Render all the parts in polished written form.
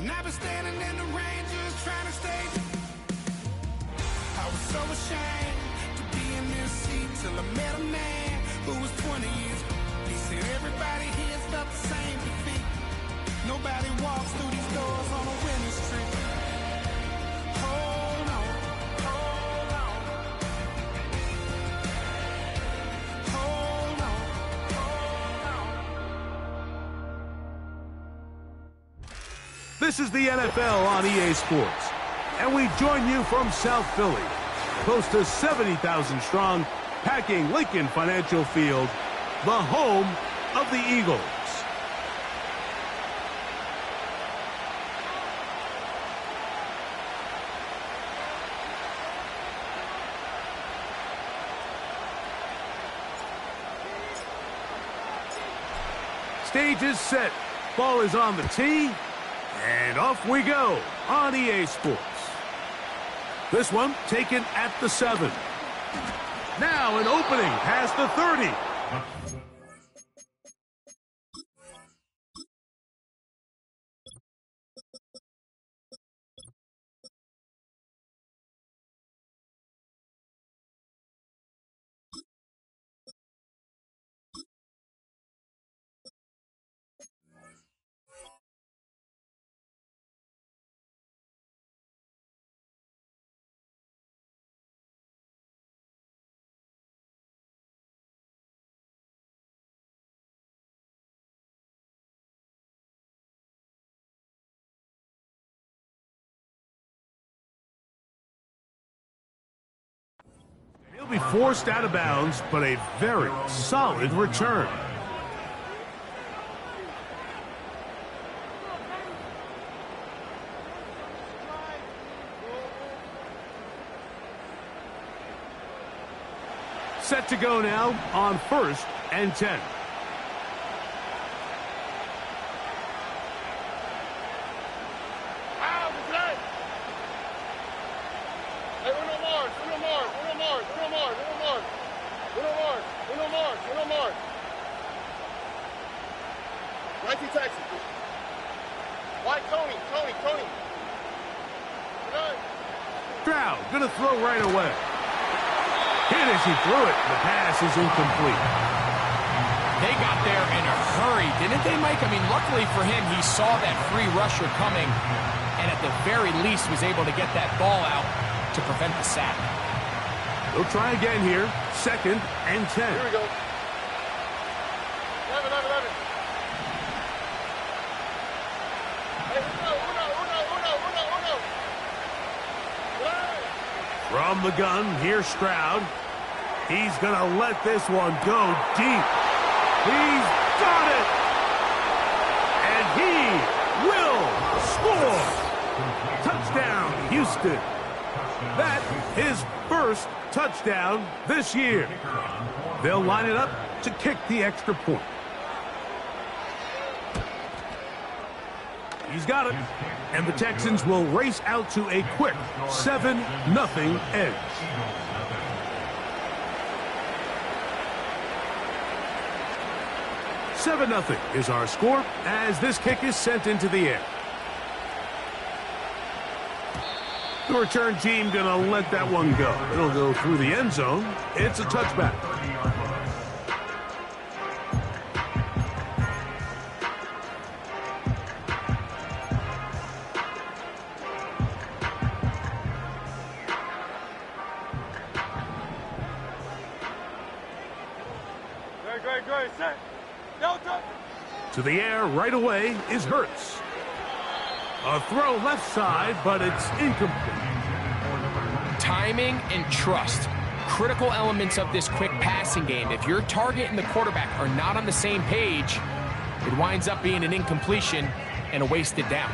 And I've been standing in the rain just trying to stay. I was so ashamed to be in this seat till I met a man who was 20 years. He said everybody here's felt the same defeat. Nobody walks through these doors on a winning streak. Hold on, hold on. Hold on, hold on. This is the NFL on EA Sports, and we join you from South Philly, close to 70,000 strong, packing Lincoln Financial Field, the home of the Eagles. Stage is set, ball is on the tee, and off we go on EA Sports. This one taken at the 7. Now an opening past the 30. He'll be forced out of bounds, but a very solid return. Set to go now on 1st and 10. Texas. Why Tony? Stroud gonna throw right away. Hit as he threw it. The pass is incomplete. They got there in a hurry, didn't they, Mike? I mean, luckily for him, he saw that free rusher coming and at the very least was able to get that ball out to prevent the sack. They'll try again here. 2nd and 10. Here we go. 11. From the gun, here's Stroud. He's going to let this one go deep. He's got it! And he will score! Touchdown, Houston. That his first touchdown this year. They'll line it up to kick the extra point. He's got it. And the Texans will race out to a quick 7-0 edge. "7-0 is our score as this kick is sent into the air. The return team gonna let that one go. It'll go through the end zone. It's a touchback. Set. Delta. To the air right away is Hurts. A throw left side, but it's incomplete. Timing and trust. Critical elements of this quick passing game. If your target and the quarterback are not on the same page, it winds up being an incompletion and a wasted down.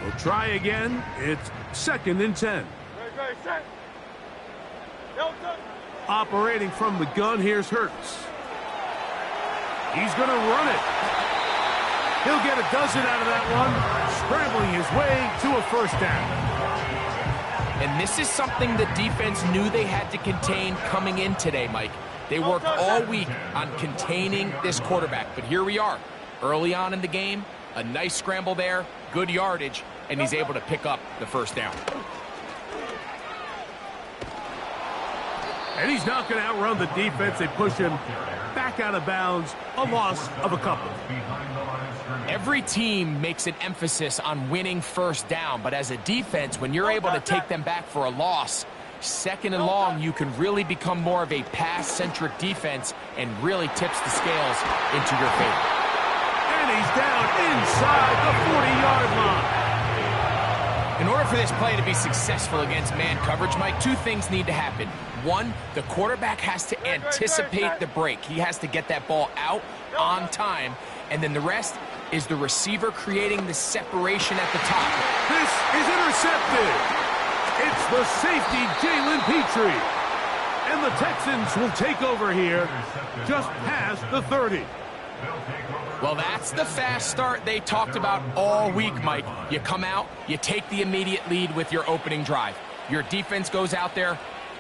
We'll try again. It's 2nd and 10. Great, set. Delta. Operating from the gun, here's Hurts. He's going to run it. He'll get a dozen out of that one, scrambling his way to a first down. And this is something the defense knew they had to contain coming in today, Mike. They worked all week on containing this quarterback, but here we are. Early on in the game, a nice scramble there, good yardage, and he's able to pick up the first down. And he's not going to outrun the defense. They push him back out of bounds, a loss of a couple. Every team makes an emphasis on winning first down, but as a defense, when you're able to take them back for a loss, second and long, you can really become more of a pass-centric defense and really tips the scales into your favor. And he's down inside the 40-yard line. In order for this play to be successful against man coverage, Mike, two things need to happen. One, the quarterback has to anticipate the break. He has to get that ball out on time. And then the rest is the receiver creating the separation at the top. This is intercepted. It's the safety, Jalen Petrie. And the Texans will take over here just past the 30. Well, that's the fast start they talked about all week, Mike. You come out, you take the immediate lead with your opening drive. Your defense goes out there,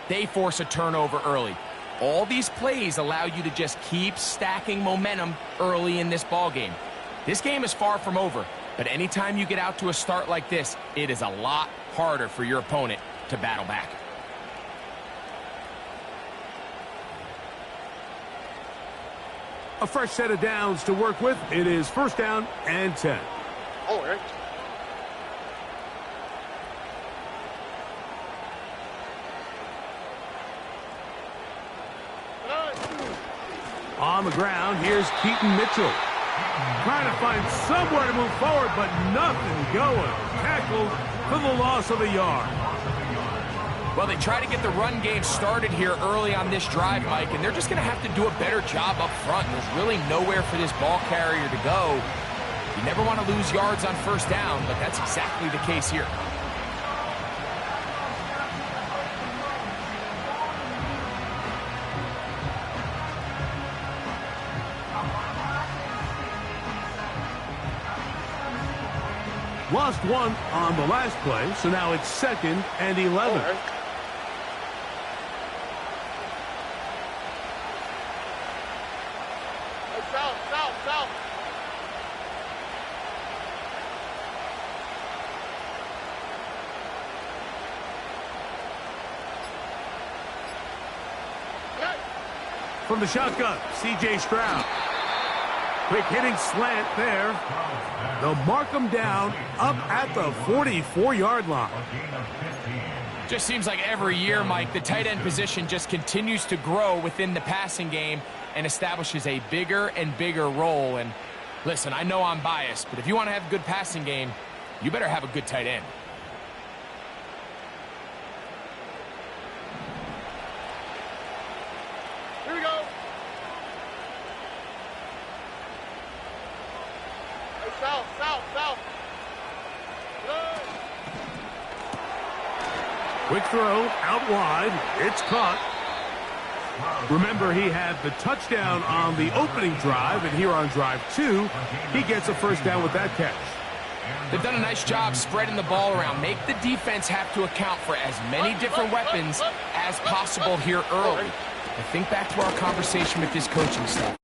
they force a turnover early. All these plays allow you to just keep stacking momentum early in this ball game. This game is far from over, but anytime you get out to a start like this, it is a lot harder for your opponent to battle back. A fresh set of downs to work with. It is first down and 10. Oh, right. On the ground, here's Keaton Mitchell. Trying to find somewhere to move forward, but nothing going. Tackled for the loss of a yard. Well, they try to get the run game started here early on this drive, Mike, and they're just going to have to do a better job up front. There's really nowhere for this ball carrier to go. You never want to lose yards on first down, but that's exactly the case here. Lost one on the last play, so now it's second and 11. South. From the shotgun, C.J. Stroud. Quick hitting slant there. They'll mark him down up at the 44-yard line. Just seems like every year, Mike, the tight end position just continues to grow within the passing game and establishes a bigger and bigger role. And listen, I know I'm biased, but if you want to have a good passing game, you better have a good tight end. Here we go. Hey, south. Good. Quick throw out wide. It's caught. Remember, he had the touchdown on the opening drive, and here on drive 2, he gets a first down with that catch. They've done a nice job spreading the ball around. Make the defense have to account for as many different weapons as possible here early. I think back to our conversation with this coaching staff.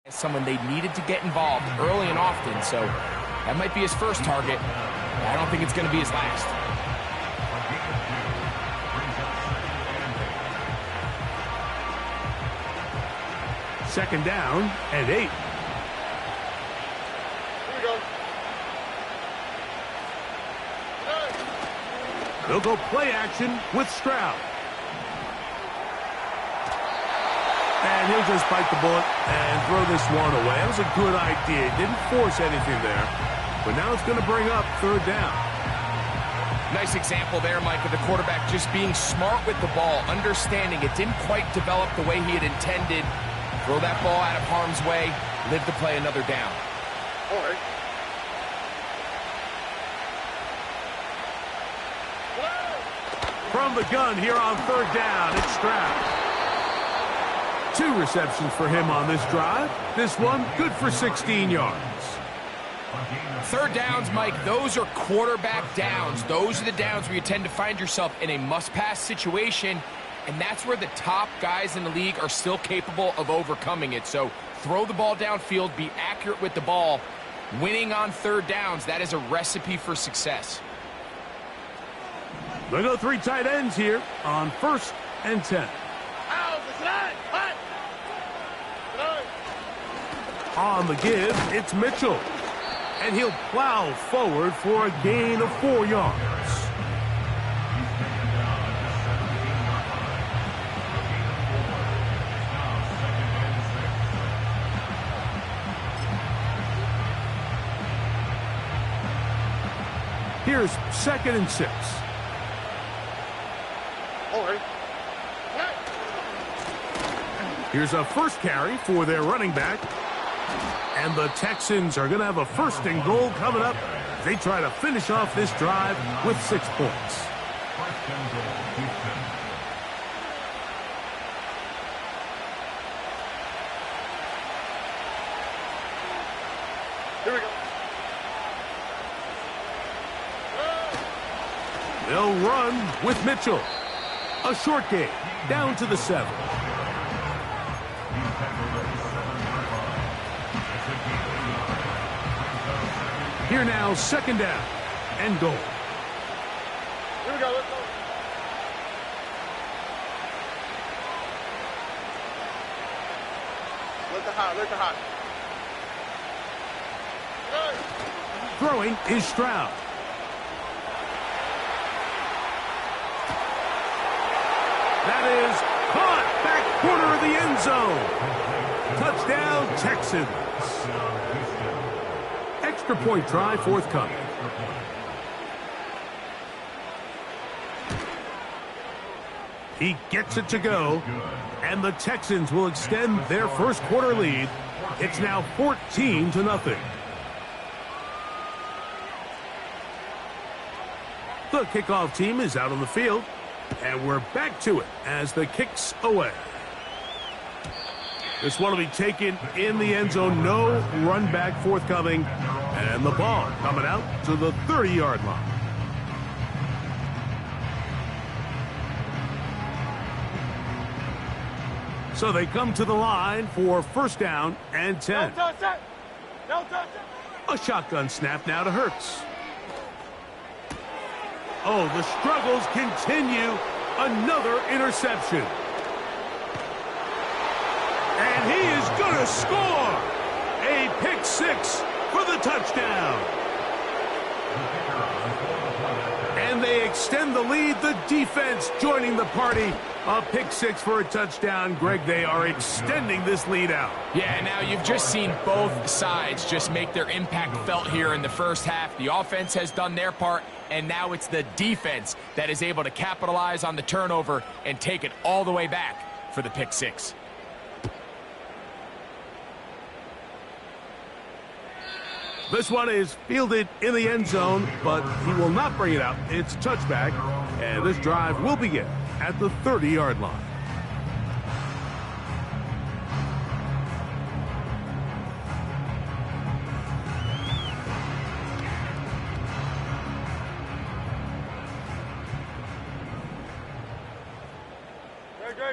As someone they needed to get involved early and often, so that might be his first target. I don't think it's going to be his last. Second down and 8. Here we go. Good. They'll go play action with Stroud. And he'll just bite the bullet and throw this one away. That was a good idea. Didn't force anything there. But now it's going to bring up third down. Nice example there, Mike, of the quarterback just being smart with the ball, understanding it didn't quite develop the way he had intended. Throw that ball out of harm's way, live to play another down. All right. From the gun here on third down, it's Stroud. 2 receptions for him on this drive. This one good for 16 yards. Third downs, Mike, those are quarterback downs. Those are the downs where you tend to find yourself in a must-pass situation, And that's where the top guys in the league are still capable of overcoming it. So throw the ball downfield, be accurate with the ball. Winning on third downs, that is a recipe for success. They go 3 tight ends here on 1st and 10. On the give, it's Mitchell. And he'll plow forward for a gain of 4 yards. Here's 2nd and 6. Here's a first carry for their running back. And the Texans are going to have a 1st and goal coming up. They try to finish off this drive with 6 points. Here we go. They'll run with Mitchell. A short gain down to the 7. Here now, 2nd down and goal. Here we go. Let's go. Let the hot. Throwing is Stroud. That is caught back corner of the end zone. Touchdown, Texans. Extra point try forthcoming. He gets it to go, and the Texans will extend their 1st quarter lead. It's now 14-0. The kickoff team is out on the field, and we're back to it as the kick's away. This one will be taken in the end zone. No run back forthcoming. And the ball coming out to the 30-yard line. So they come to the line for 1st down and 10. A shotgun snap now to Hurts. Oh, the struggles continue. Another interception. And he is going to score. A pick 6 for the touchdown. And they extend the lead. The defense joining the party. A pick 6 for a touchdown. Greg, they are extending this lead out. Yeah, now you've just seen both sides just make their impact felt here in the 1st half. The offense has done their part, and now it's the defense that is able to capitalize on the turnover and take it all the way back for the pick 6. This one is fielded in the end zone, but he will not bring it out. It's a touchback, and this drive will begin at the 30-yard line.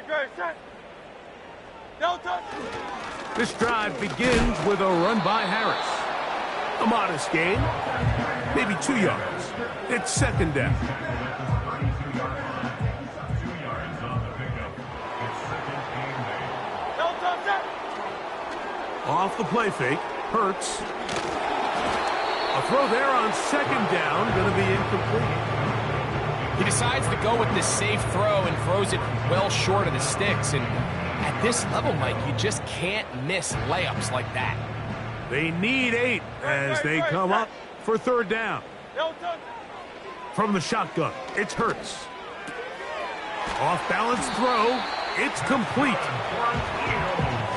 Great. Set. No touch. This drive begins with a run by Harris. A modest gain, maybe 2 yards. It's 2nd down. Off the play fake, Hurts. A throw there on 2nd down, going to be incomplete. He decides to go with this safe throw and throws it well short of the sticks. And at this level, Mike, you just can't miss layups like that. They need 8 as they come up for 3rd down. From the shotgun, it's Hurts. Off-balance throw, it's complete.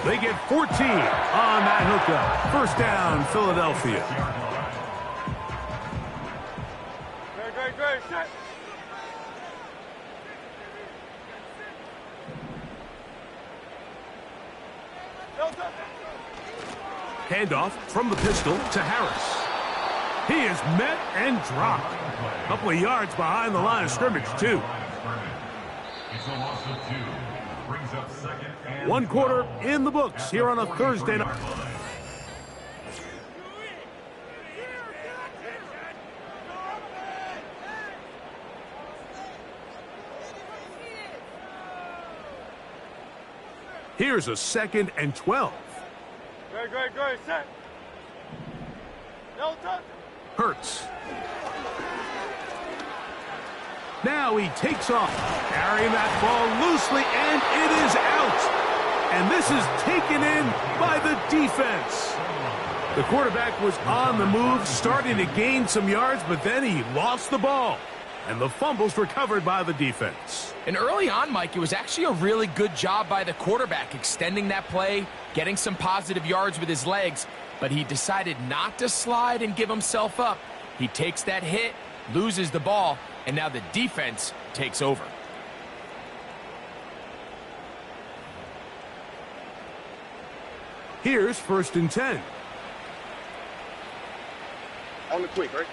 They get 14 on that hookup. 1st down, Philadelphia. Great. Set. No touch. Handoff from the pistol to Harris. He is met and dropped. A couple of yards behind the line of scrimmage, too. It's a loss of 2. Brings up second and One quarter in the books here on a Thursday night. Here's a 2nd and 12. Great, set. No touch. Hurts. Now he takes off, carrying that ball loosely, and it is out. And this is taken in by the defense. The quarterback was on the move, starting to gain some yards, but then he lost the ball. And the fumble's recovered by the defense. And early on, Mike, it was actually a really good job by the quarterback, extending that play, getting some positive yards with his legs, but he decided not to slide and give himself up. He takes that hit, loses the ball, and now the defense takes over. Here's 1st and 10. On the quick, right?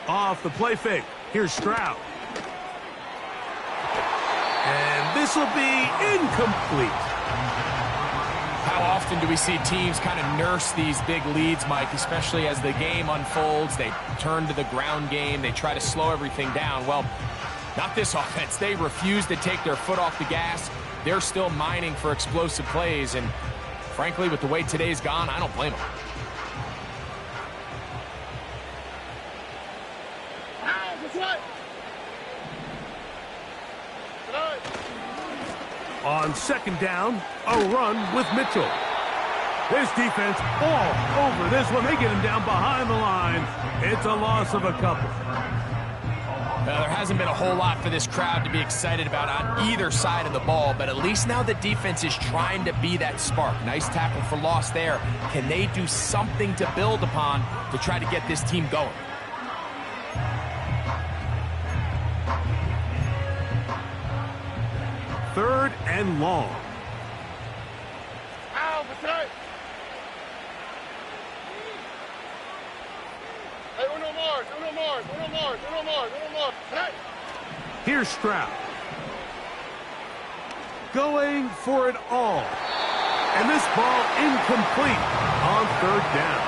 Off the play fake. Here's Stroud. And this will be incomplete. How often do we see teams kind of nurse these big leads, Mike, especially as the game unfolds? They turn to the ground game. They try to slow everything down. Well, not this offense. They refuse to take their foot off the gas. They're still mining for explosive plays. And frankly, with the way today's gone, I don't blame them. On 2nd down, a run with Mitchell. This defense all over this one. They get him down behind the line. It's a loss of a couple. There hasn't been a whole lot for this crowd to be excited about on either side of the ball, but at least now the defense is trying to be that spark. Nice tackle for loss there. Can they do something to build upon to try to get this team going? Third and long. Ow, protect. Hey, uno more. Protect. Here's Stroud. Going for it all. And this ball incomplete on 3rd down.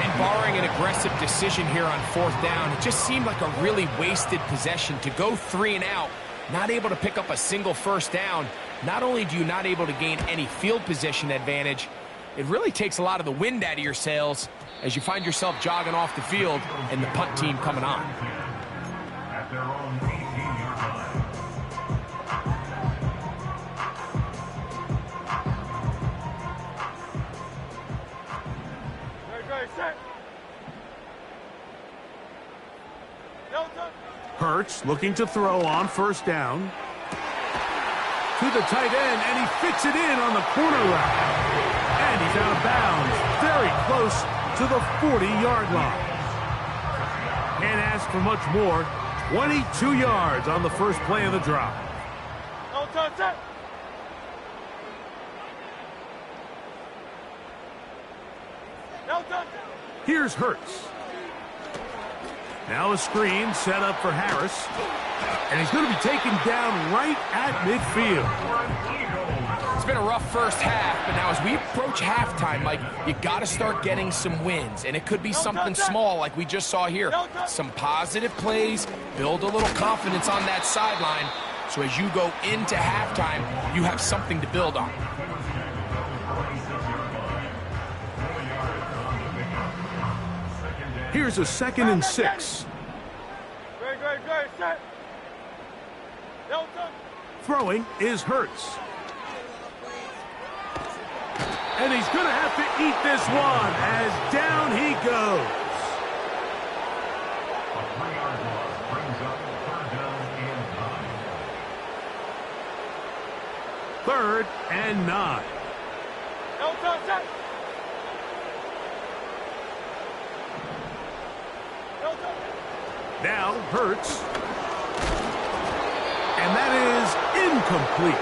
And barring an aggressive decision here on 4th down, it just seemed like a really wasted possession to go 3 and out. Not able to pick up a single 1st down. Not only do you not able to gain any field position advantage, it really takes a lot of the wind out of your sails as you find yourself jogging off the field and the punt team coming on. at their own 18-yard line. Great, set. Delta. Hurts looking to throw on 1st down. To the tight end, and he fits it in on the corner route. And he's out of bounds, very close to the 40-yard line. Can't ask for much more. 22 yards on the first play of the drive. Delta, set. Delta. Here's Hurts. Now a screen set up for Harris. And he's going to be taken down right at midfield. It's been a rough first half, but now as we approach halftime, Mike, you got to start getting some wins. And it could be something small like we just saw here. Some positive plays, build a little confidence on that sideline. So as you go into halftime, you have something to build on. Here's a 2nd and 6. Great, set. Delta. Throwing is Hurts. And he's going to have to eat this one as down he goes. A 3-yard loss brings up 3rd down and 9. 3rd and 9. Delta, set. Delta. Now Hurts. And that is incomplete.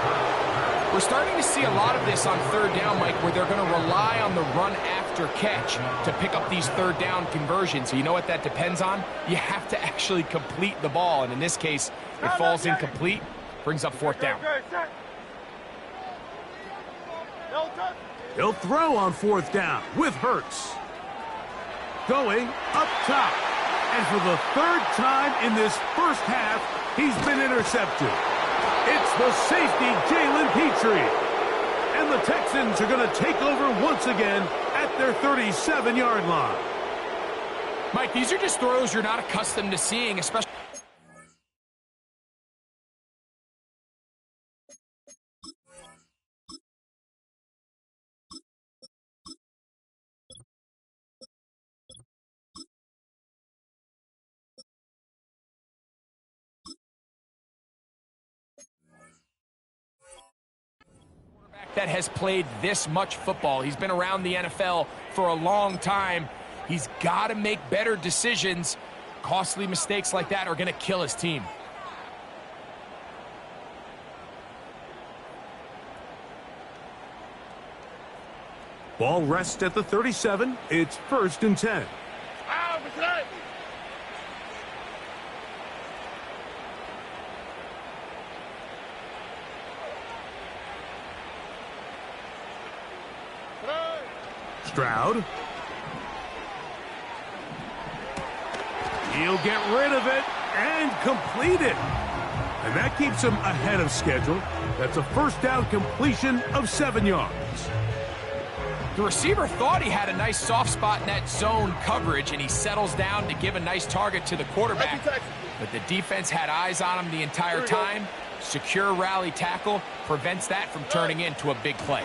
We're starting to see a lot of this on 3rd down, Mike, where they're going to rely on the run after after catch to pick up these third down conversions. So you know what that depends on? You have to actually complete the ball, and in this case, it falls incomplete, brings up fourth down. He'll throw on fourth down with Hurts. Going up top. And for the third time in this first half, he's been intercepted. It's the safety, Jalen Petrie. And the Texans are going to take over once again at their 37-yard line. Mike, these are just throws you're not accustomed to seeing, especially. That has played this much football. He's been around the NFL for a long time. He's got to make better decisions. Costly mistakes like that are going to kill his team. Ball rests at the 37. It's 1st and 10. Stroud. He'll get rid of it and complete it. And that keeps him ahead of schedule. That's a first down completion of 7 yards. The receiver thought he had a nice soft spot in that zone coverage, and he settles down to give a nice target to the quarterback. But the defense had eyes on him the entire time. Secure rally tackle prevents that from turning into a big play.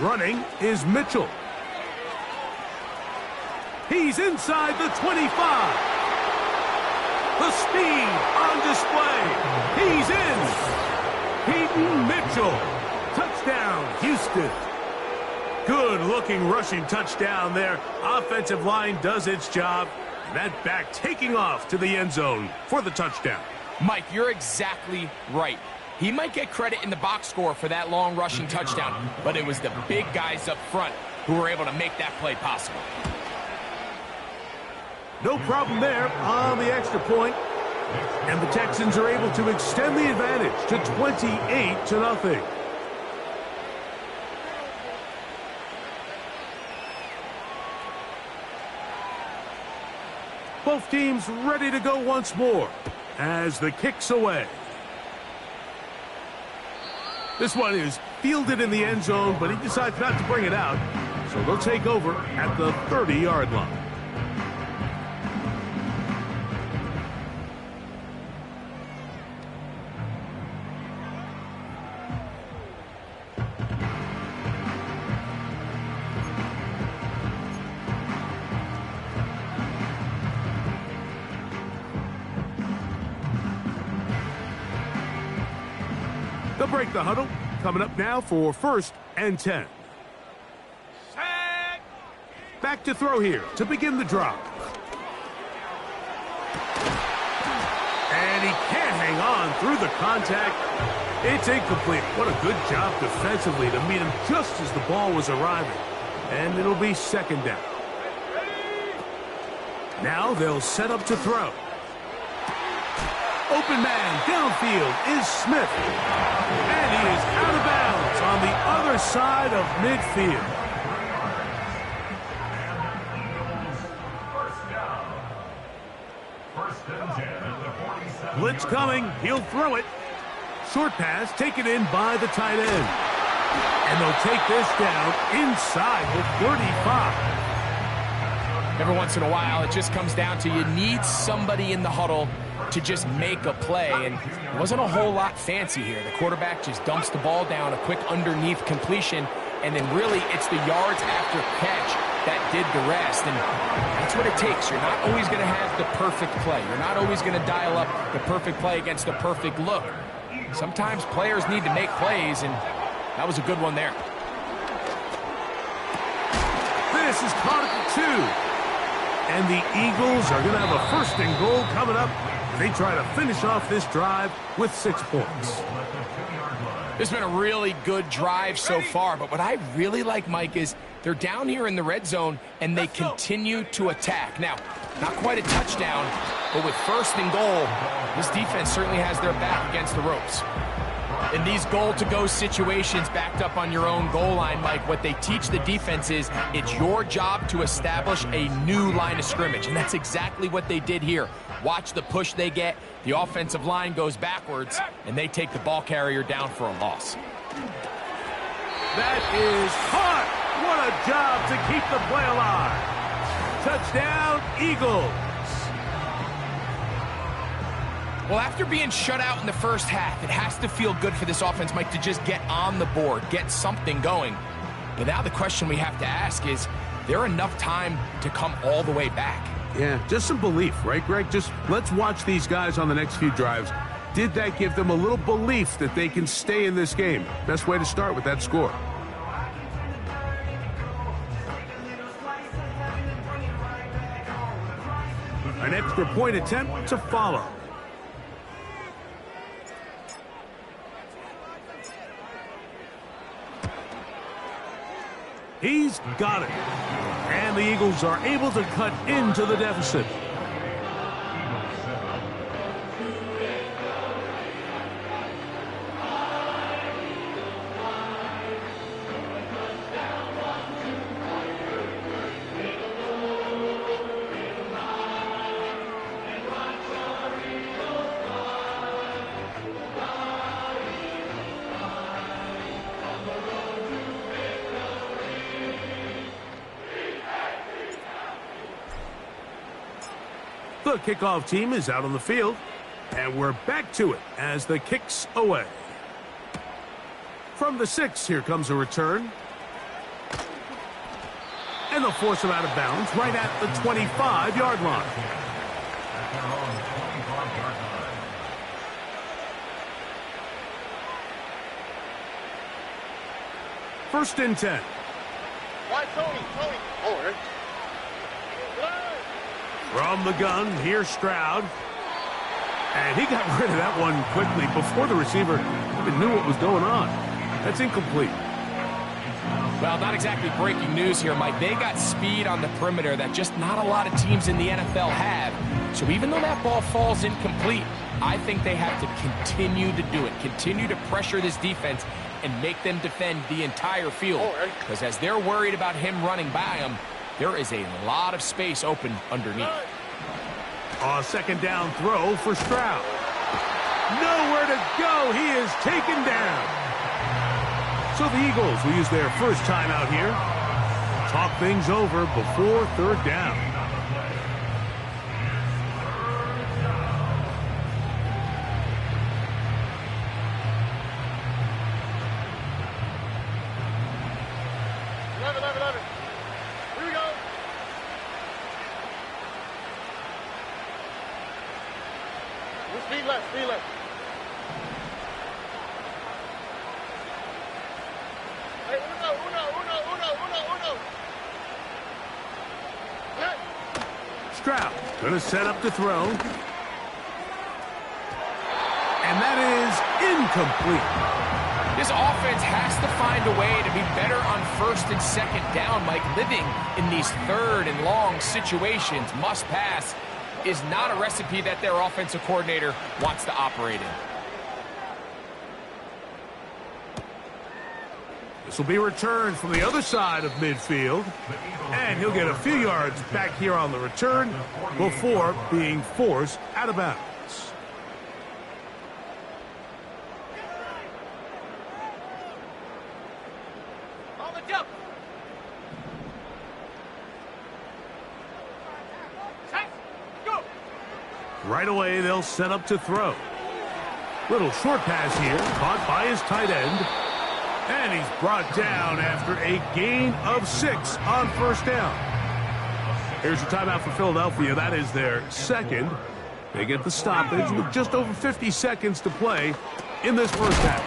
Running is Mitchell. He's inside the 25. The speed on display. He's in. Peyton Mitchell. Touchdown, Houston. Good-looking rushing touchdown there. Offensive line does its job. That back taking off to the end zone for the touchdown. Mike, you're exactly right. He might get credit in the box score for that long rushing touchdown, but it was the big guys up front who were able to make that play possible. No problem there on the extra point. And the Texans are able to extend the advantage to 28-0. Both teams ready to go once more as the kick's away. This one is fielded in the end zone, but he decides not to bring it out. So they'll take over at the 30-yard line. They'll break the huddle. Coming up now for 1st and 10. Back to throw here to begin the drop. And he can't hang on through the contact. It's incomplete. What a good job defensively to meet him just as the ball was arriving. And it'll be 2nd down. Now they'll set up to throw. Open man downfield is Smith. And he is out of bounds on the other side of midfield. Blitz coming. He'll throw it. Short pass taken in by the tight end. And they'll take this down inside the 35. Every once in a while, it just comes down to you need somebody in the huddle to just make a play, and it wasn't a whole lot fancy here. The quarterback just dumps the ball down, a quick underneath completion, and then really it's the yards after catch that did the rest, and that's what it takes. You're not always going to have the perfect play. You're not always going to dial up the perfect play against the perfect look. Sometimes players need to make plays, and that was a good one there. This is caught at the 2. And the Eagles are going to have a 1st and goal coming up They try to finish off this drive with 6 points. It's been a really good drive so far, but what I really like, Mike, is they're down here in the red zone, and they continue to attack. Now, not quite a touchdown, but with 1st and goal, this defense certainly has their back against the ropes. In these goal-to-go situations backed up on your own goal line, Mike, what they teach the defense is it's your job to establish a new line of scrimmage, and that's exactly what they did here. Watch the push they get. The offensive line goes backwards, and they take the ball carrier down for a loss. That is caught. What a job to keep the play alive. Touchdown, Eagles. Well, after being shut out in the first half, it has to feel good for this offense, Mike, to just get on the board, get something going. But now the question we have to ask is there enough time to come all the way back? Yeah, just some belief, right, Greg? Just let's watch these guys on the next few drives. Did that give them a little belief that they can stay in this game? Best way to start with that score. An extra point attempt to follow. He's got it. And the Eagles are able to cut into the deficit. The kickoff team is out on the field, and we're back to it as the kick's away. From the 6, here comes a return. And they'll force him out of bounds right at the 25-yard line. First and 10. Why, Tony? Over. From the gun, here's Stroud. And he got rid of that one quickly before the receiver even knew what was going on. That's incomplete. Well, not exactly breaking news here, Mike. They got speed on the perimeter that just not a lot of teams in the NFL have. So even though that ball falls incomplete, I think they have to continue to do it. Continue to pressure this defense and make them defend the entire field. Because as they're worried about him running by them, there is a lot of space open underneath. A second down throw for Stroud. Nowhere to go. He is taken down. So the Eagles will use their first timeout here. Talk things over before 3rd down. Speed left. Hey, uno. Stroud going to set up to throw. And that is incomplete. This offense has to find a way to be better on 1st and 2nd down, Mike. Living in these 3rd and long situations, must pass, is not a recipe that their offensive coordinator wants to operate in. This will be returned from the other side of midfield. And he'll get a few yards back here on the return before being forced out of bounds. On the jump. Right away, they'll set up to throw. Little short pass here, caught by his tight end. And he's brought down after a gain of 6 on 1st down. Here's your timeout for Philadelphia. That is their 2nd. They get the stoppage with just over 50 seconds to play in this first half.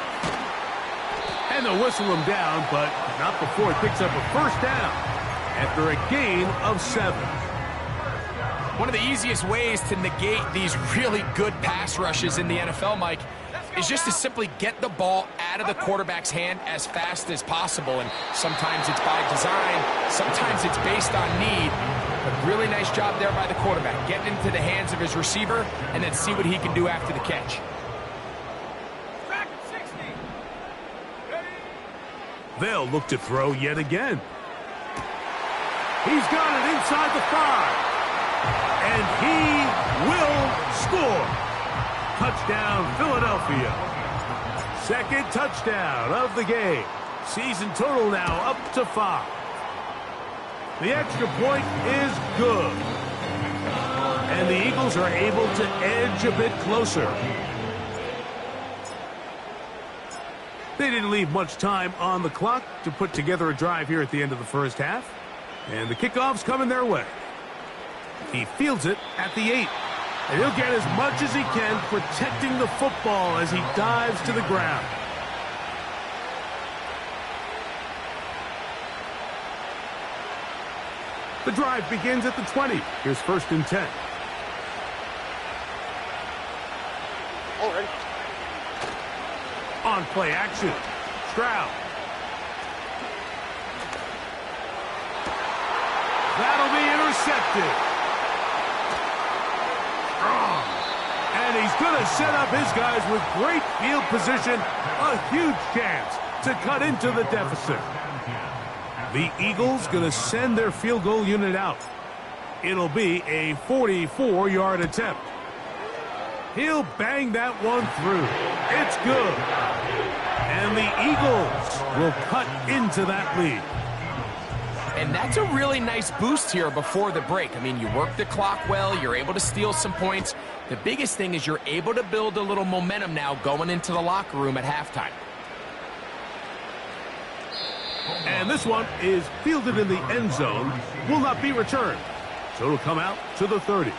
And they'll whistle him down, but not before it picks up a 1st down after a gain of 7. One of the easiest ways to negate these really good pass rushes in the NFL, Mike, is just to simply get the ball out of the quarterback's hand as fast as possible. And sometimes it's by design, sometimes it's based on need. But really nice job there by the quarterback, getting into the hands of his receiver and then see what he can do after the catch. They'll look to throw yet again. He's got it inside the 5. And he will score. Touchdown, Philadelphia. Second touchdown of the game. Season total now up to 5. The extra point is good. And the Eagles are able to edge a bit closer. They didn't leave much time on the clock to put together a drive here at the end of the first half. And the kickoff's coming their way. He fields it at the 8. And he'll get as much as he can, protecting the football as he dives to the ground. The drive begins at the 20. Here's 1st and 10. All right. On play action, Stroud. That'll be intercepted. Strong. And he's going to set up his guys with great field position. A huge chance to cut into the deficit. The Eagles going to send their field goal unit out. It'll be a 44-yard attempt. He'll bang that one through. It's good. And the Eagles will cut into that lead. And that's a really nice boost here before the break. I mean, you work the clock well, you're able to steal some points. The biggest thing is you're able to build a little momentum now going into the locker room at halftime. And this one is fielded in the end zone, will not be returned. So it'll come out to the 30.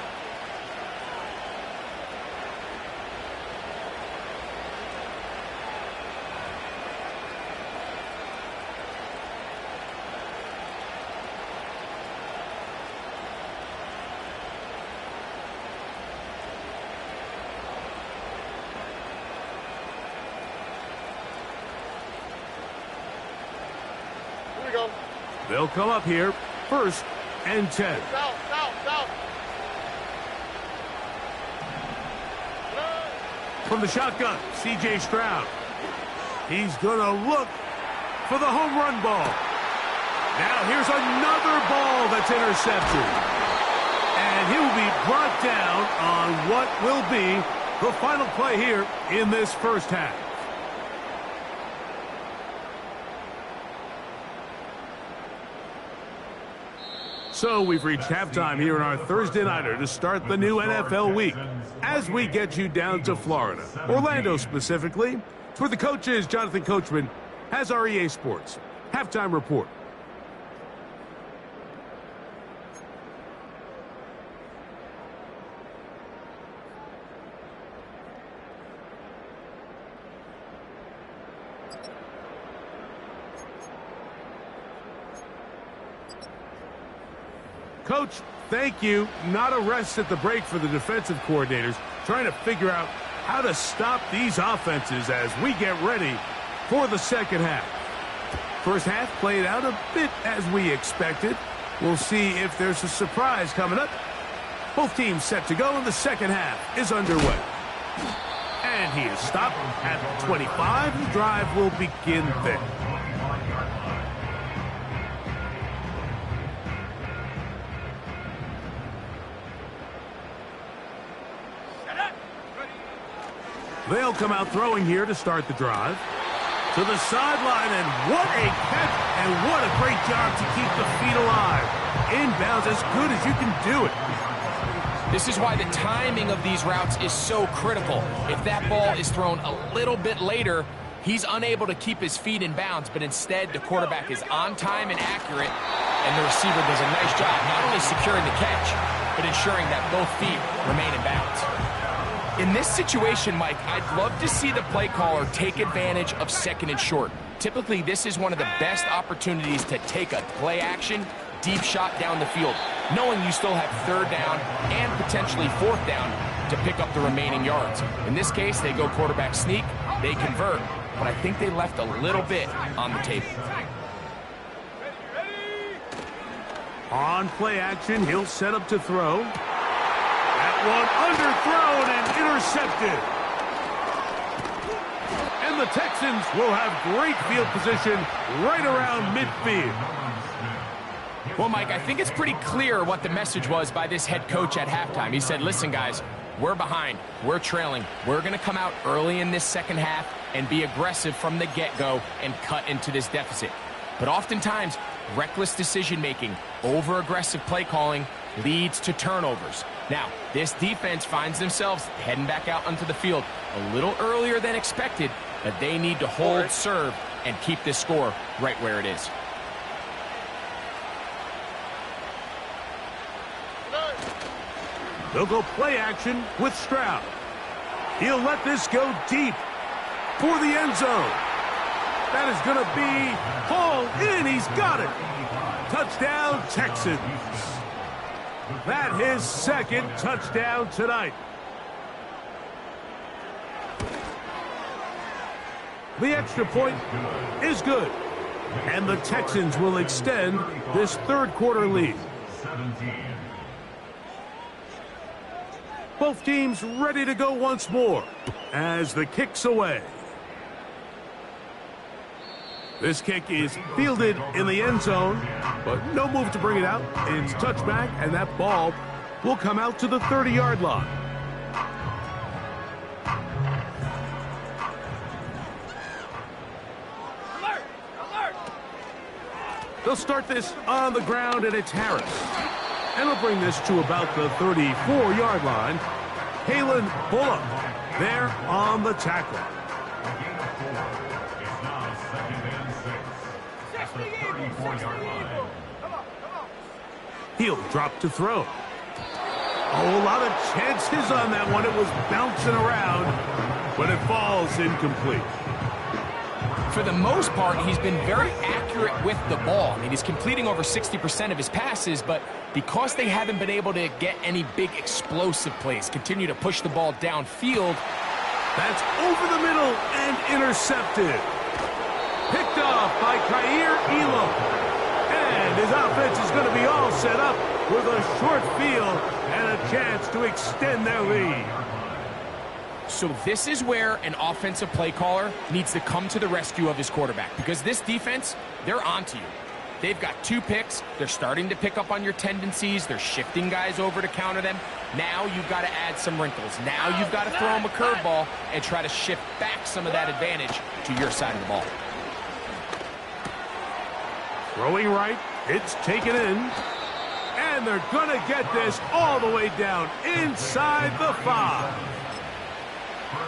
They'll come up here, 1st and 10. South. From the shotgun, C.J. Stroud. He's going to look for the home run ball. Now here's another ball that's intercepted. And he will be brought down on what will be the final play here in this first half. So we've reached halftime here in our Thursday Nighter to start the new NFL week as we get you down to Florida, Orlando specifically. For the coaches, Jonathan Coachman has our EA Sports Halftime Report. Coach, thank you. Not a rest at the break for the defensive coordinators, trying to figure out how to stop these offenses as we get ready for the second half. First half played out a bit as we expected. We'll see if there's a surprise coming up. Both teams set to go, and the second half is underway. And he is stopped at the 25. The drive will begin there. They'll come out throwing here to start the drive. To the sideline, and what a catch, and what a great job to keep the feet alive. Inbounds as good as you can do it. This is why the timing of these routes is so critical. If that ball is thrown a little bit later, he's unable to keep his feet in bounds, but instead the quarterback is on time and accurate, and the receiver does a nice job not only securing the catch, but ensuring that both feet remain in bounds. In this situation, Mike, I'd love to see the play caller take advantage of 2nd and short. Typically, this is one of the best opportunities to take a play action, deep shot down the field. knowing you still have third down and potentially fourth down to pick up the remaining yards. In this case, they go quarterback sneak, they convert, but I think they left a little bit on the table. On play action, he'll set up to throw. That one underthrown and intercepted. And the Texans will have great field position right around midfield. Well, Mike, I think it's pretty clear what the message was by this head coach at halftime. He said, listen, guys, we're behind. We're trailing. We're going to come out early in this second half and be aggressive from the get-go and cut into this deficit. But oftentimes, reckless decision-making, over-aggressive play calling leads to turnovers. Now, this defense finds themselves heading back out onto the field a little earlier than expected, but they need to hold serve and keep this score right where it is. They'll go play action with Stroud. He'll let this go deep for the end zone. That is going to be hauled in. He's got it. Touchdown, Texans. That his second touchdown tonight. The extra point is good. And the Texans will extend this third quarter lead. Both teams ready to go once more as the kick's away. This kick is fielded in the end zone, but no move to bring it out. It's touchback, and that ball will come out to the 30-yard line. They'll start this on the ground, and it's Harris. And we'll bring this to about the 34-yard line. Halen Bullock there on the tackle. He'll drop to throw. Oh, a lot of chances on that one. It was bouncing around, but it falls incomplete. For the most part, he's been very accurate with the ball. I mean, he's completing over 60% of his passes, but because they haven't been able to get any big explosive plays, continue to push the ball downfield. That's over the middle and intercepted. Picked off by Kaiir Elam. And his offense is going to be all set up with a short field and a chance to extend their lead. So this is where an offensive play caller needs to come to the rescue of his quarterback, because this defense, they're onto you. They've got 2 picks. They're starting to pick up on your tendencies. They're shifting guys over to counter them. Now you've got to add some wrinkles. Now you've got to throw them a curveball and try to shift back some of that advantage to your side of the ball. Throwing right, it's taken in. And they're going to get this all the way down inside the 5.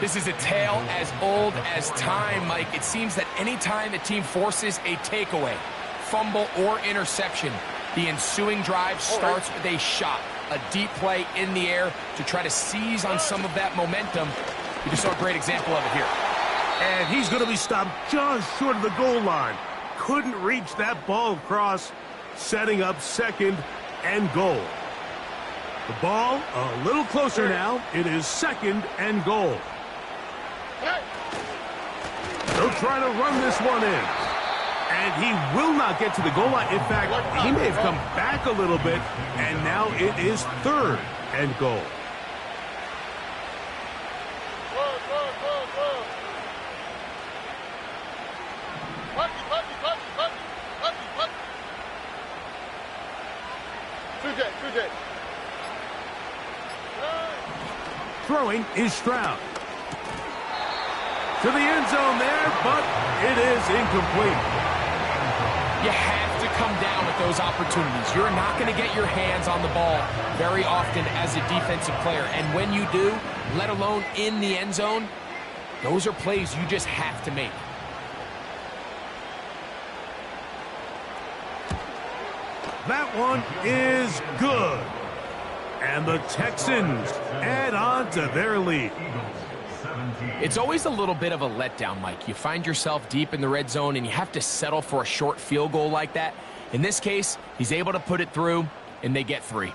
This is a tale as old as time, Mike. It seems that any time the team forces a takeaway, fumble, or interception, the ensuing drive starts with a shot, a deep play in the air to try to seize on some of that momentum. You just saw a great example of it here. And he's going to be stopped just short of the goal line. Couldn't reach that ball across, setting up second and goal. The ball a little closer now. It is second and goal. They'll try to run this one in. And he will not get to the goal line. In fact, he may have come back a little bit, and now it is third and goal. Throwing is Stroud. To the end zone there, but it is incomplete. You have to come down with those opportunities. You're not going to get your hands on the ball very often as a defensive player. And when you do, let alone in the end zone, those are plays you just have to make. That one is good. And the Texans add on to their lead. It's always a little bit of a letdown, Mike. You find yourself deep in the red zone and you have to settle for a short field goal like that. In this case, he's able to put it through, and they get 3.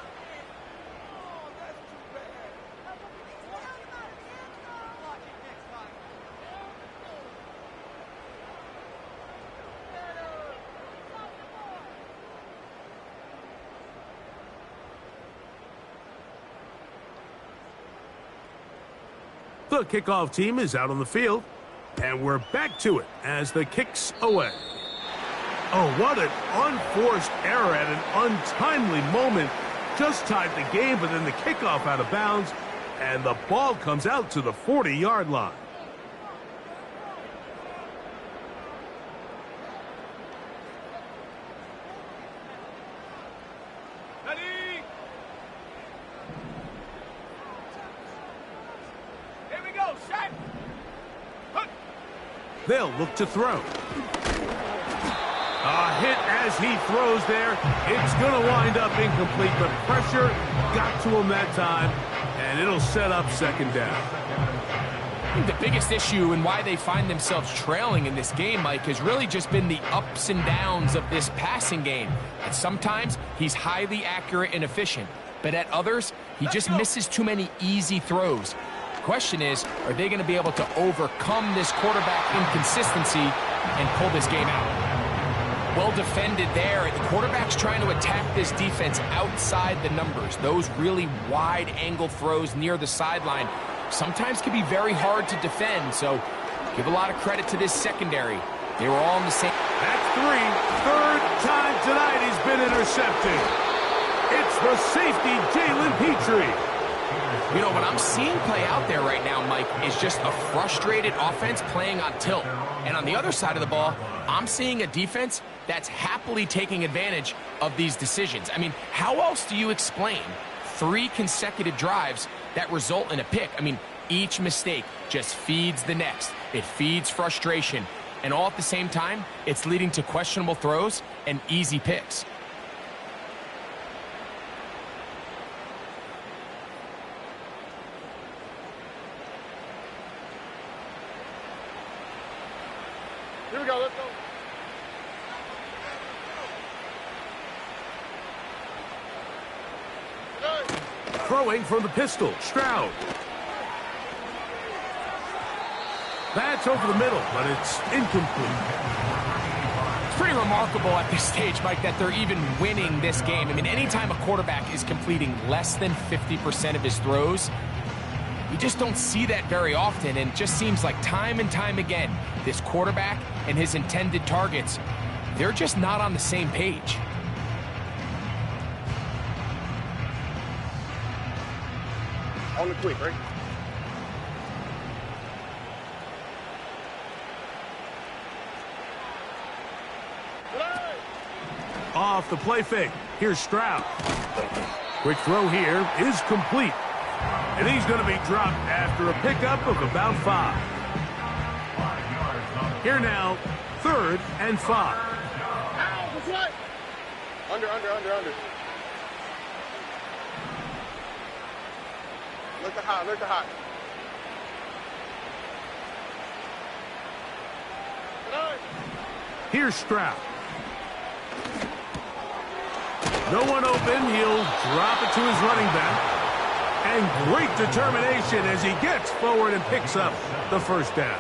The kickoff team is out on the field, and we're back to it as the kick's away. Oh, what an unforced error at an untimely moment. Just tied the game, but then the kickoff out of bounds, and the ball comes out to the 40-yard line. They'll look to throw. A hit as he throws there. It's going to wind up incomplete, but pressure got to him that time, and it'll set up second down. I think the biggest issue and why they find themselves trailing in this game, Mike, has really just been the ups and downs of this passing game. And sometimes he's highly accurate and efficient, but at others, he just misses too many easy throws. Question is, are they going to be able to overcome this quarterback inconsistency and pull this game out? Well defended there. The quarterback's trying to attack this defense outside the numbers. Those really wide angle throws near the sideline sometimes can be very hard to defend, so give a lot of credit to this secondary. They were all in the same. That's 3. Third time tonight he's been intercepted. It's the safety, Jalen Petrie. You know, what I'm seeing play out there right now, Mike, is just a frustrated offense playing on tilt. And on the other side of the ball, I'm seeing a defense that's happily taking advantage of these decisions. I mean, how else do you explain 3 consecutive drives that result in a pick? I mean, each mistake just feeds the next. It feeds frustration. And all at the same time, it's leading to questionable throws and easy picks. Here we go, let's go. Throwing from the pistol, Stroud. That's over the middle, but it's incomplete. It's pretty remarkable at this stage, Mike, that they're even winning this game. I mean, anytime a quarterback is completing less than 50% of his throws, you just don't see that very often, and it just seems like time and time again, this quarterback and his intended targets, they're just not on the same page. On the quick, right? Off the play fake. Here's Stroud. Quick throw here is complete. And he's going to be dropped after a pickup of about 5. Here now, 3rd and 5. Under. Look at high. Here's Stroud. No one open. He'll drop it to his running back. And great determination as he gets forward and picks up the first down.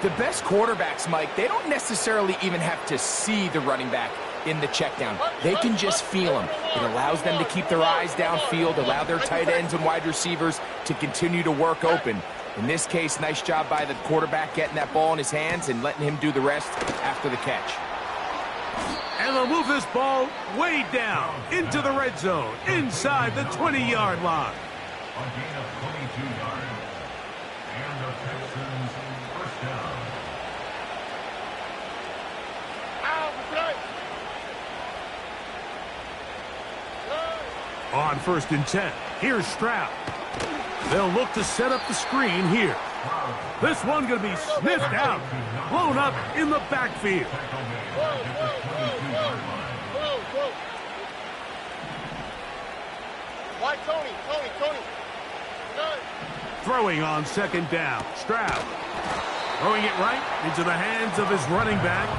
The best quarterbacks, Mike, they don't necessarily even have to see the running back in the check down. They can just feel him. It allows them to keep their eyes downfield, allow their tight ends and wide receivers to continue to work open. In this case, nice job by the quarterback getting that ball in his hands and letting him do the rest after the catch. And they'll move this ball way down into the red zone, inside the 20-yard line. A gain of 22 yards. And the Texans first down. On 1st and 10, here's Stroud. They'll look to set up the screen here. This one going to be sniffed out, blown up in the backfield. Why Tony? Throwing on 2nd down, Stroud. Throwing it right into the hands of his running back.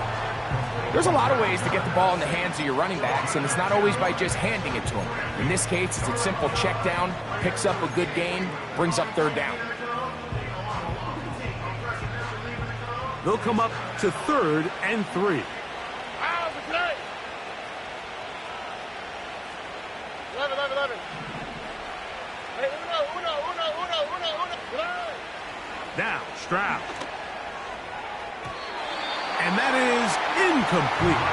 There's a lot of ways to get the ball in the hands of your running backs, and it's not always by just handing it to them. In this case, it's a simple check down, picks up a good gain, brings up third down. They'll come up to 3rd and 3. How's the play? 11. Hey, uno. Now, Stroud. And that is incomplete.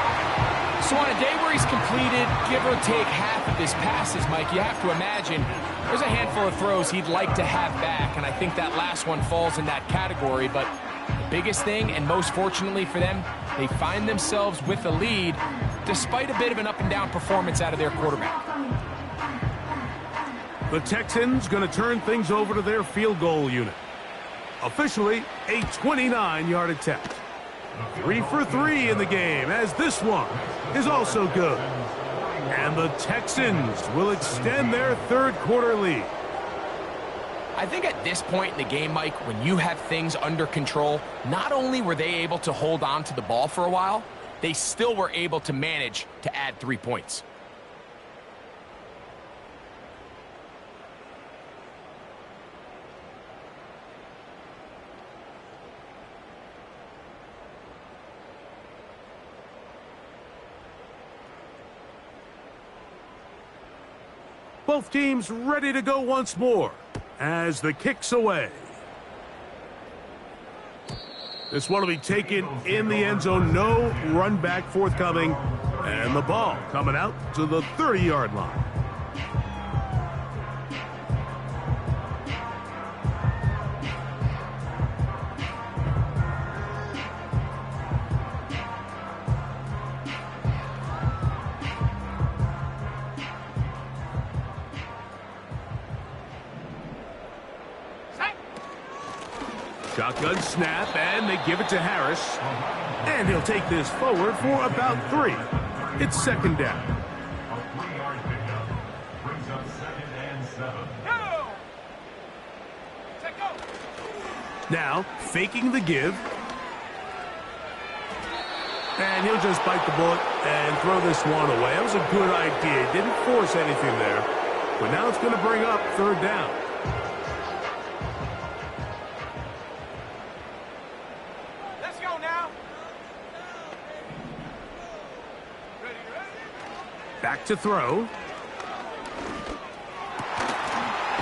So on a day where he's completed, give or take half of his passes, Mike, you have to imagine there's a handful of throws he'd like to have back, and I think that last one falls in that category. But the biggest thing, and most fortunately for them, they find themselves with a lead despite a bit of an up-and-down performance out of their quarterback. The Texans going to turn things over to their field goal unit. Officially, a 29-yard attempt. 3 for 3 in the game, as this one is also good. And the Texans will extend their third quarter lead. I think at this point in the game, Mike, when you have things under control, not only were they able to hold on to the ball for a while, they still were able to manage to add 3 points. Both teams ready to go once more as the kick's away. This one will be taken in the end zone. No run back forthcoming. And the ball coming out to the 30-yard line. Shotgun snap, and they give it to Harris. And he'll take this forward for about 3. It's second down. A 3-yard pickup brings up 2nd and 7. Now, faking the give. And he'll just bite the bullet and throw this one away. That was a good idea. Didn't force anything there. But now it's going to bring up third down. Back to throw.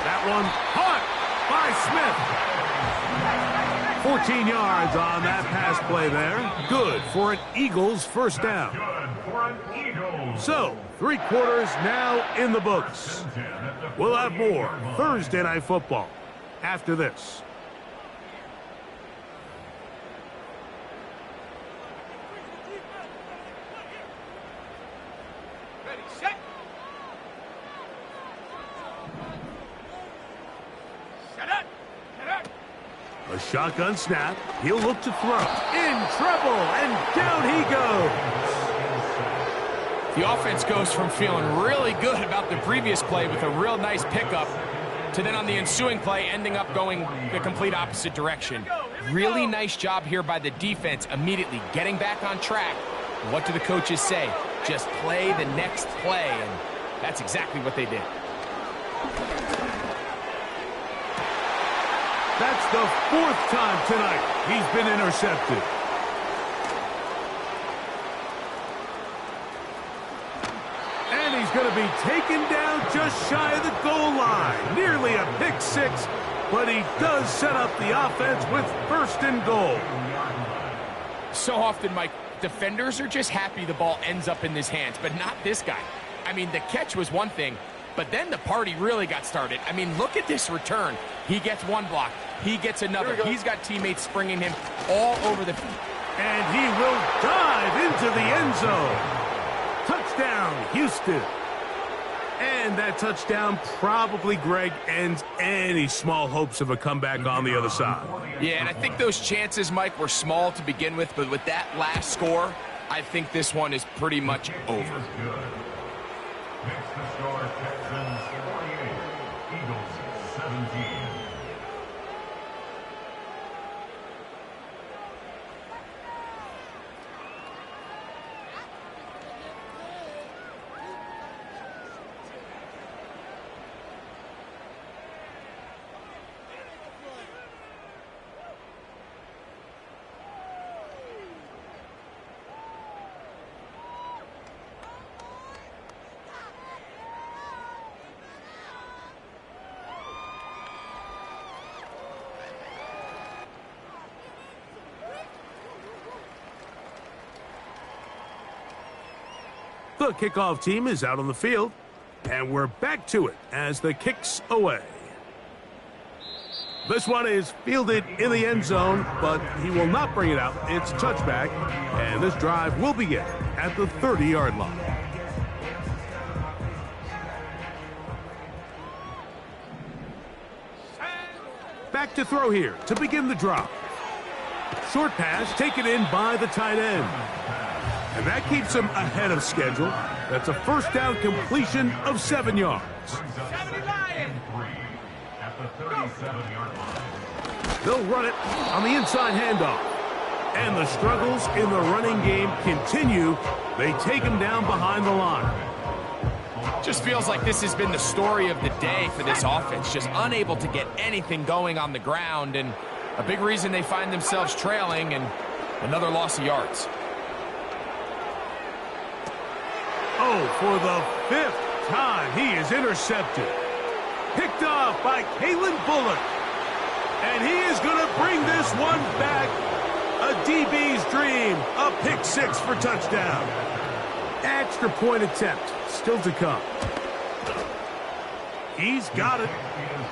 That one caught by Smith. 14 yards on that pass play there. Good for an Eagles first down. Good for an Eagles. So, 3 quarters now in the books. We'll have more Thursday Night Football after this. A shotgun snap. He'll look to throw. In trouble, and down he goes. The offense goes from feeling really good about the previous play with a real nice pickup to then on the ensuing play ending up going the complete opposite direction. Really nice job here by the defense immediately getting back on track. What do the coaches say? Just play the next play, and that's exactly what they did. That's the 4th time tonight he's been intercepted. And he's going to be taken down just shy of the goal line. Nearly a pick 6, but he does set up the offense with 1st and goal. So often, Mike, defenders are just happy the ball ends up in his hands, but not this guy. I mean, the catch was one thing, but then the party really got started. I mean, look at this return. He gets one block. He gets another. He's got teammates springing him all over the field. And he will dive into the end zone. Touchdown, Houston. And that touchdown probably, Greg, ends any small hopes of a comeback on the other side. Yeah, and I think those chances, Mike, were small to begin with, but with that last score, I think this one is pretty much over. Next to score, Texans 48, Eagles 17. The kickoff team is out on the field, and we're back to it as the kick's away. This one is fielded in the end zone, but he will not bring it out. It's a touchback, and this drive will begin at the 30-yard line. Back to throw here to begin the drive. Short pass taken in by the tight end. And that keeps him ahead of schedule. That's a first down completion of 7 yards. They'll run it on the inside handoff. And the struggles in the running game continue. They take him down behind the line. Just feels like this has been the story of the day for this offense. Just unable to get anything going on the ground. And a big reason they find themselves trailing and another loss of yards. Oh, for the 5th time, he is intercepted. Picked off by Kalen Bullock. And he is going to bring this one back. A DB's dream. A pick 6 for touchdown. Extra point attempt still to come. He's got it.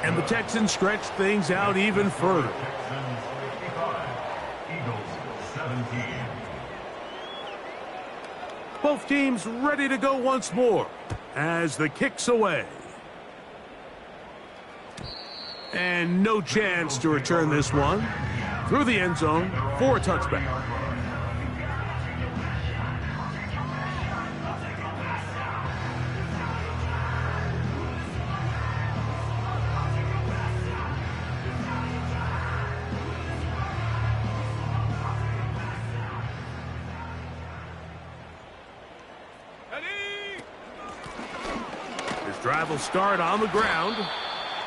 And the Texans stretch things out even further. Both teams ready to go once more as the kick's away. And no chance to return this one through the end zone for a touchback. This drive will start on the ground.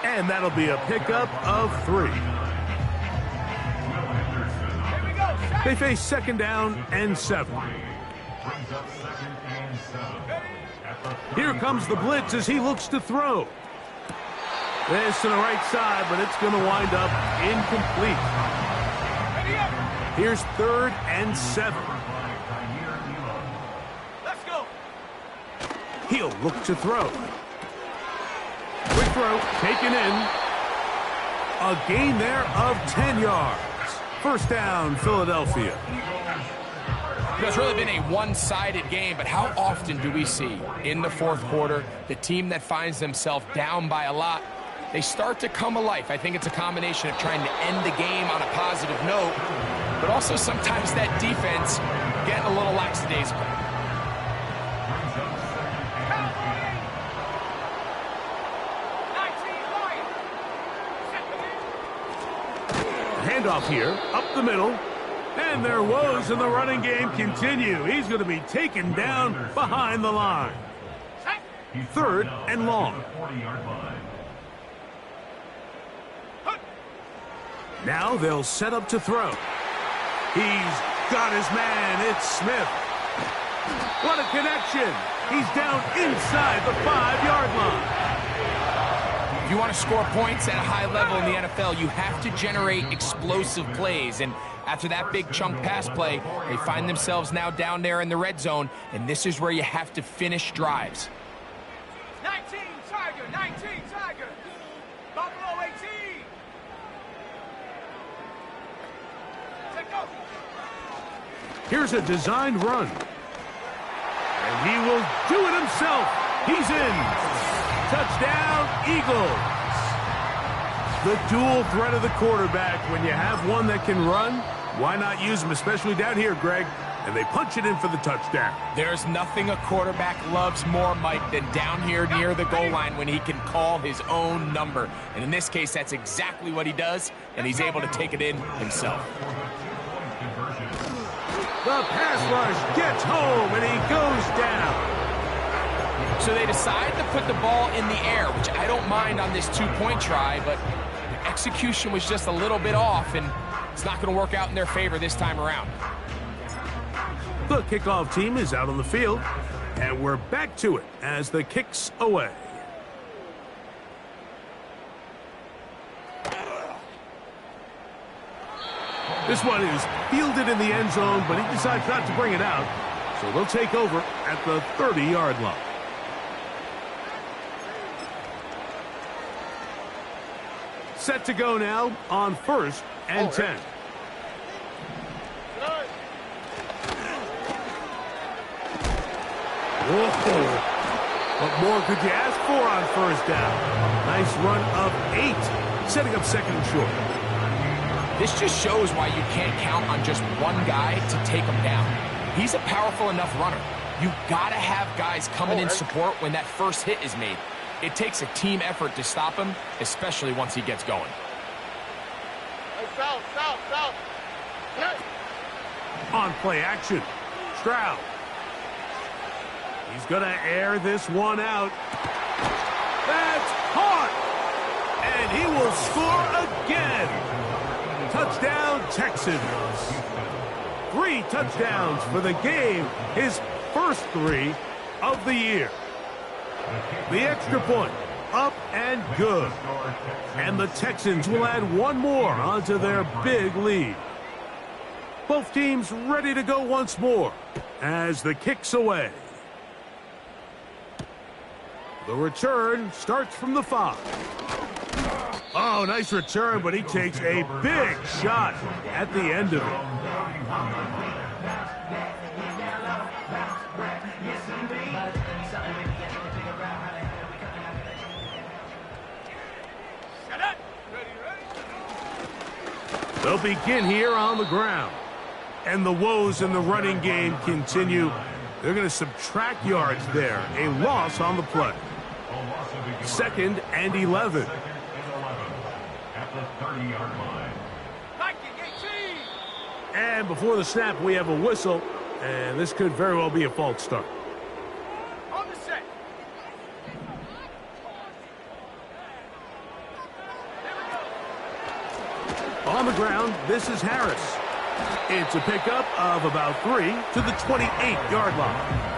And that'll be a pickup of 3. They face second down and 7. Here comes the blitz as he looks to throw. This to the right side, but it's going to wind up incomplete. Here's 3rd and 7. Let's go. He'll look to throw. Quick throw, taken in. A gain there of 10 yards. First down, Philadelphia. It's really been a one-sided game, but how often do we see in the 4th quarter the team that finds themselves down by a lot, they start to come alive. I think it's a combination of trying to end the game on a positive note, but also sometimes that defense getting a little lackadaisical. Handoff here, up the middle. And their woes in the running game continue. He's going to be taken down behind the line. 3rd and long. Now they'll set up to throw. He's got his man. It's Smith. What a connection. He's down inside the 5-yard line. If you want to score points at a high level in the NFL, you have to generate explosive plays. And after that big chunk pass play, they find themselves now down there in the red zone, and this is where you have to finish drives. 19 Tiger, 19 Tiger. Buffalo 18. Take go. Here's a designed run. And he will do it himself. He's in. Touchdown, Eagles. The dual threat of the quarterback. When you have one that can run, why not use him, especially down here, Greg? And they punch it in for the touchdown. There's nothing a quarterback loves more, Mike, than down here near the goal line when he can call his own number. And in this case, that's exactly what he does, and he's able to take it in himself. The pass rush gets home, and he goes down. So they decide to put the ball in the air, which I don't mind on this 2-point try, but the execution was just a little bit off, and it's not going to work out in their favor this time around. The kickoff team is out on the field, and we're back to it as the kick's away. This one is fielded in the end zone, but he decides not to bring it out. So they'll take over at the 30-yard line. Set to go now on 1st and 10. Whoa. What more could you ask for on 1st down? Nice run of 8, setting up 2nd and short. This just shows why you can't count on just one guy to take him down. He's a powerful enough runner. You've got to have guys coming in support when that first hit is made. It takes a team effort to stop him, especially once he gets going. South. On play action, Stroud. He's going to air this one out. That's caught! And he will score again. Touchdown, Texans. 3 touchdowns for the game, his first 3 of the year. The extra point, up and good. And the Texans will add one more onto their big lead. Both teams ready to go once more as the kick's away. The return starts from the 5. Oh, nice return, but he takes a big shot at the end of it. They'll begin here on the ground. And the woes in the running game continue. They're going to subtract yards there. A loss on the play. 2nd and 11. At the 30-yard line. And before the snap, we have a whistle. And this could very well be a false start. On the set. On the ground, this is Harris. It's a pickup of about 3 to the 28-yard line.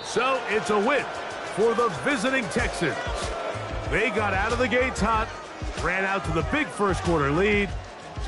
So it's a win for the visiting Texans. They got out of the gates hot, ran out to the big first quarter lead,